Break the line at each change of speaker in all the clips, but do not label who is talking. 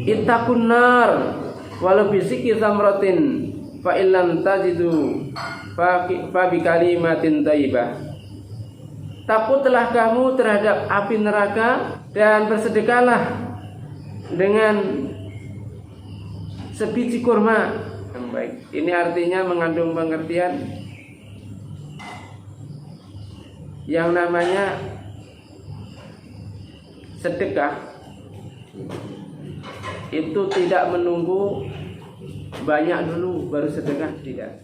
ittaqun nar walau bisiki samratin fa illam tajidu fa bi kalimatin thayyibah. Takutlah kamu terhadap api neraka dan bersedekahlah dengan sebiji kurma yang baik. Ini artinya mengandung pengertian yang namanya sedekah itu tidak menunggu banyak dulu baru sedekah, tidak.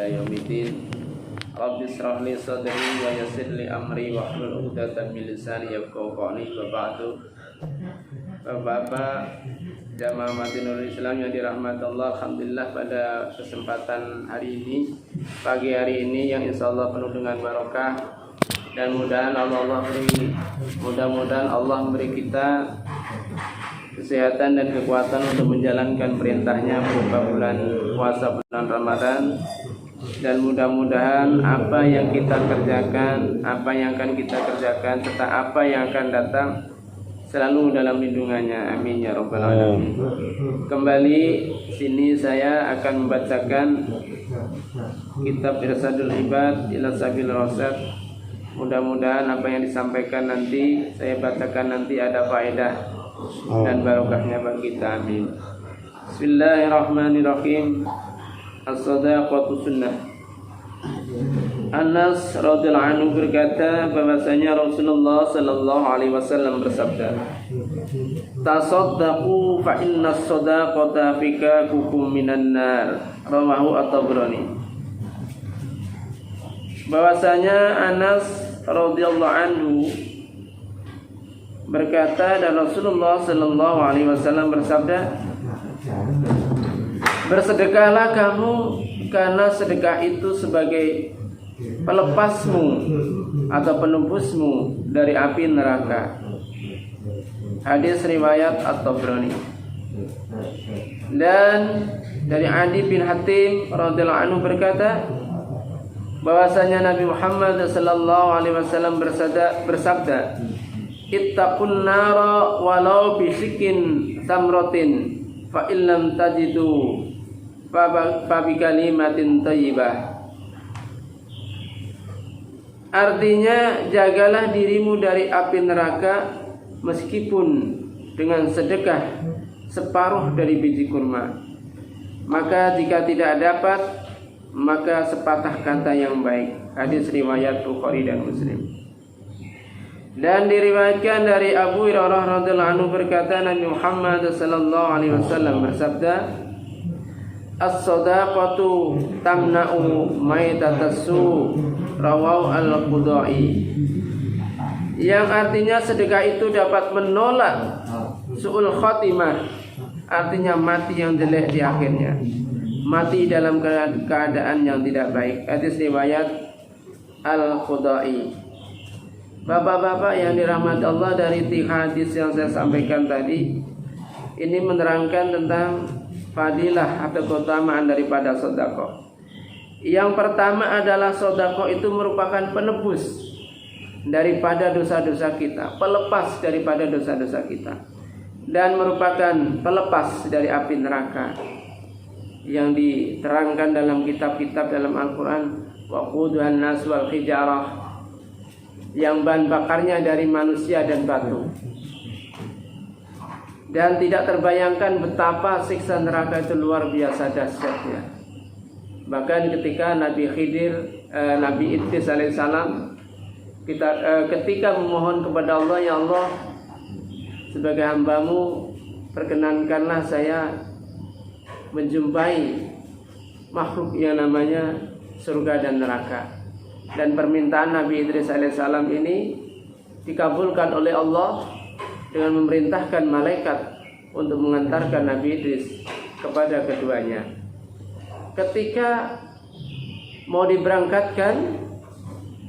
Yaumiddin. Rabbi shrah li sadri wa yassir li amri wahlul 'uqdatam min lisani yafqahu qawli. Wa ba'du. Bapak jamaah Madinul Islam yang dirahmati Allah, alhamdulillah pada kesempatan hari ini, pagi hari ini yang insyaallah penuh dengan barokah dan mudah-mudahan Allah memberi kita kesehatan dan kekuatan untuk menjalankan perintahnya berupa bulan puasa bulan Ramadan. Dan mudah-mudahan apa yang kita kerjakan, apa yang akan kita kerjakan, serta apa yang akan datang selalu dalam lindungannya. Amin ya rabbal alamin. Kembali sini saya akan membacakan kitab Irsadul Ibad ila Sabil Rasyad. Mudah-mudahan apa yang disampaikan nanti saya bacakan nanti ada faedah dan barokahnya bagi kita. Amin. Bismillahirrahmanirrahim. As-sadaqatu sunnah. Anas radhiyallahu anhu berkata bahwasanya Rasulullah sallallahu alaihi wasallam bersabda, "Tasaddaqu fa inna as-sadaqata fikakukum minan nar." Rawahu At-Tabrani. Bahwasanya Anas radhiyallahu anhu berkata dan Rasulullah sallallahu alaihi wasallam bersabda, "Bersedekahlah kamu karena sedekah itu sebagai pelepasmu atau penembusmu dari api neraka." Hadis riwayat At-Tabrani. Dan dari Adi bin Hatim radhiyallahu anhu berkata bahwasanya Nabi Muhammad sallallahu alaihi wasallam bersabda, "Ittaqun nara walau bisikin tamratin fa illam tajidu fa bi kalimatin thayyibah." Artinya, jagalah dirimu dari api neraka meskipun dengan sedekah separuh dari biji kurma. Maka jika tidak dapat, maka sepatah kata yang baik. Hadis riwayat Bukhari dan Muslim. Dan diriwayatkan dari Abu Hurairah radhiyallahu anhu berkata Nabi Muhammad sallallahu alaihi wasallam bersabda, "As-sadaqatu tamna'u maitatassu." Rawahu Al-Qudai. Yang artinya sedekah itu dapat menolak su'ul khatimah, artinya mati yang jelek di akhirnya, mati dalam keadaan yang tidak baik. Hadis riwayat Al-Qudai. Bapak-bapak yang dirahmati Allah, dari tiga hadis yang saya sampaikan tadi ini menerangkan tentang fadilah atau keutamaan daripada sedekah. Yang pertama adalah sedekah itu merupakan penebus daripada dosa-dosa kita, pelepas daripada dosa-dosa kita, dan merupakan pelepas dari api neraka yang diterangkan dalam kitab-kitab dalam Al-Quran. Waquduhan nas wal hijarah, yang bahan bakarnya dari manusia dan batu. Dan tidak terbayangkan betapa siksa neraka itu luar biasa dahsyatnya. Bahkan ketika Nabi Idris alaihissalam ketika memohon kepada Allah, "Ya Allah, sebagai hambamu perkenankanlah saya menjumpai makhluk yang namanya surga dan neraka." Dan permintaan Nabi Idris alaihissalam ini dikabulkan oleh Allah dengan memerintahkan malaikat untuk mengantarkan Nabi Idris kepada keduanya. Ketika mau diberangkatkan,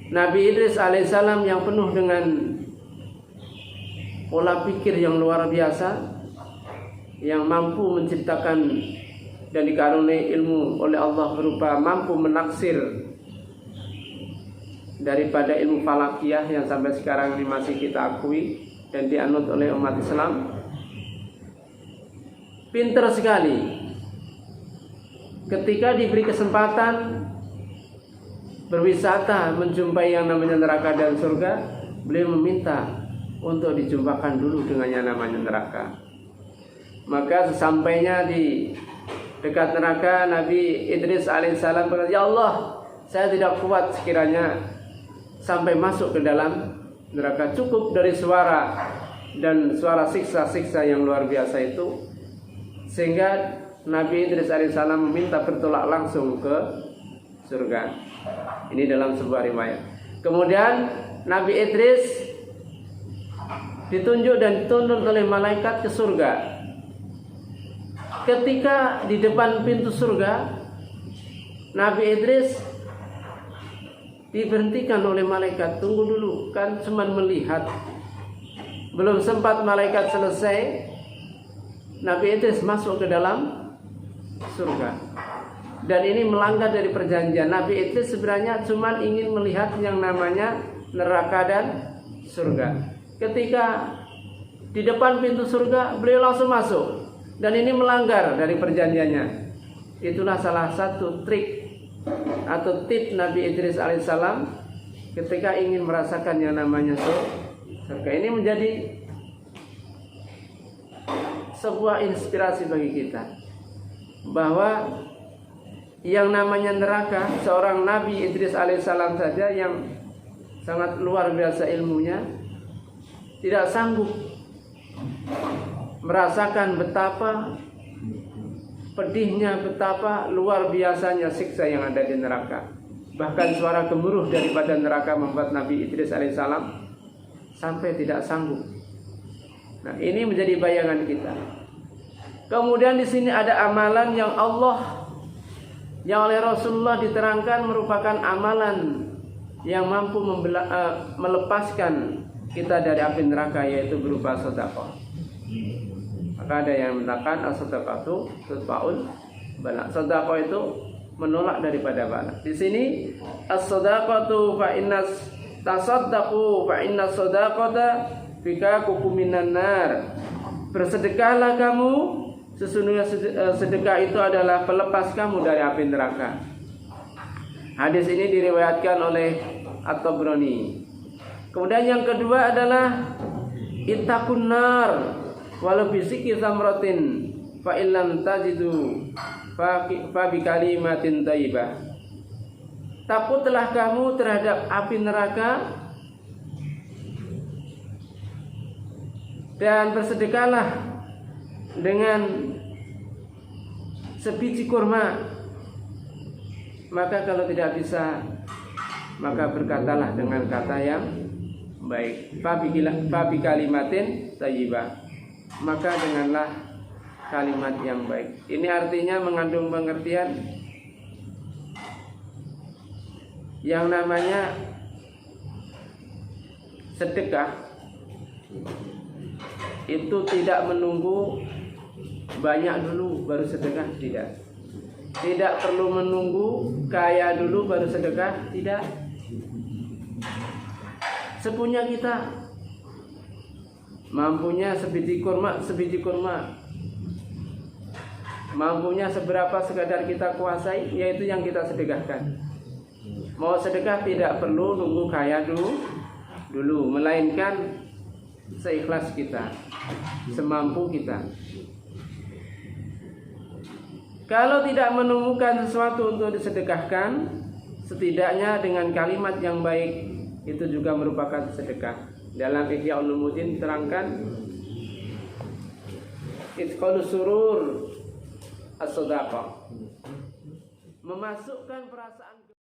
Nabi Idris alaihissalam yang penuh dengan pola pikir yang luar biasa, yang mampu menciptakan dan dikaruniai ilmu oleh Allah berupa mampu menaksir daripada ilmu falakiyah yang sampai sekarang ini masih kita akui dan dianut oleh umat Islam. Pintar sekali ketika diberi kesempatan berwisata menjumpai yang namanya neraka dan surga, beliau meminta untuk dijumpakan dulu dengan yang namanya neraka. Maka sesampainya di dekat neraka, Nabi Idris alaihissalam berkata, "Ya Allah, saya tidak kuat sekiranya sampai masuk ke dalam neraka, cukup dari suara dan suara siksa-siksa yang luar biasa itu." Sehingga Nabi Idris alaihissalam meminta bertolak langsung ke surga. Ini dalam sebuah riwayat. Kemudian Nabi Idris ditunjuk dan dituntun oleh malaikat ke surga. Ketika di depan pintu surga, Nabi Idris diberhentikan oleh malaikat. Tunggu dulu, kan cuma melihat. Belum sempat malaikat selesai, Nabi Idris masuk ke dalam surga. Dan ini melanggar dari perjanjian. Nabi Idris sebenarnya cuma ingin melihat yang namanya neraka dan surga. Ketika di depan pintu surga, beliau langsung masuk. Dan ini melanggar dari perjanjiannya. Itulah salah satu trik atau tip Nabi Idris alaihissalam ketika ingin merasakan yang namanya surga. Ini menjadi sebuah inspirasi bagi kita, bahwa yang namanya neraka, seorang Nabi Idris alaihissalam saja yang sangat luar biasa ilmunya tidak sanggup merasakan betapa pedihnya, betapa luar biasanya siksa yang ada di neraka. Bahkan suara gemuruh daripada neraka membuat Nabi Idris alaihissalam sampai tidak sanggup. Nah, ini menjadi bayangan kita. Kemudian di sini ada amalan yang yang oleh Rasulullah diterangkan merupakan amalan yang mampu melepaskan kita dari api neraka, yaitu berupa sedekah. Maka ada yang mengatakan as-sadaqatu tudfa'ul bala. Sedekah itu menolak daripada bala. Di sini as-sadaqatu fa innas tasaddaqu fa innas sadaqata fikakukum minan nar. Bersedekahlah kamu, sesungguhnya sedekah itu adalah pelepas kamu dari api neraka. Hadis ini diriwayatkan oleh At-Tabrani. Kemudian yang kedua adalah ittaqun nar walau bisiki samratin fa illam tajidu fa bi kalimatin thayyibah. Takutlah kamu terhadap api neraka dan bersedekahlah dengan sebiji kurma. Maka kalau tidak bisa, maka berkatalah dengan kata yang baik. Fabi kalimatin thayyibah. Maka denganlah kalimat yang baik. Ini artinya mengandung pengertian yang namanya sedekah itu tidak menunggu banyak dulu baru sedekah, tidak. Tidak perlu menunggu kaya dulu baru sedekah, tidak. Sepunya kita, mampunya sebiji kurma, mampunya seberapa sekadar kita kuasai, yaitu yang kita sedekahkan. Mau sedekah tidak perlu nunggu kaya dulu, melainkan seikhlas kita, semampu kita. Kalau tidak menemukan sesuatu untuk disedekahkan, setidaknya dengan kalimat yang baik itu juga merupakan sedekah. Dalam Ihya Ulumuddin diterangkan idkhalus surur as-sadaqah, memasukkan perasaan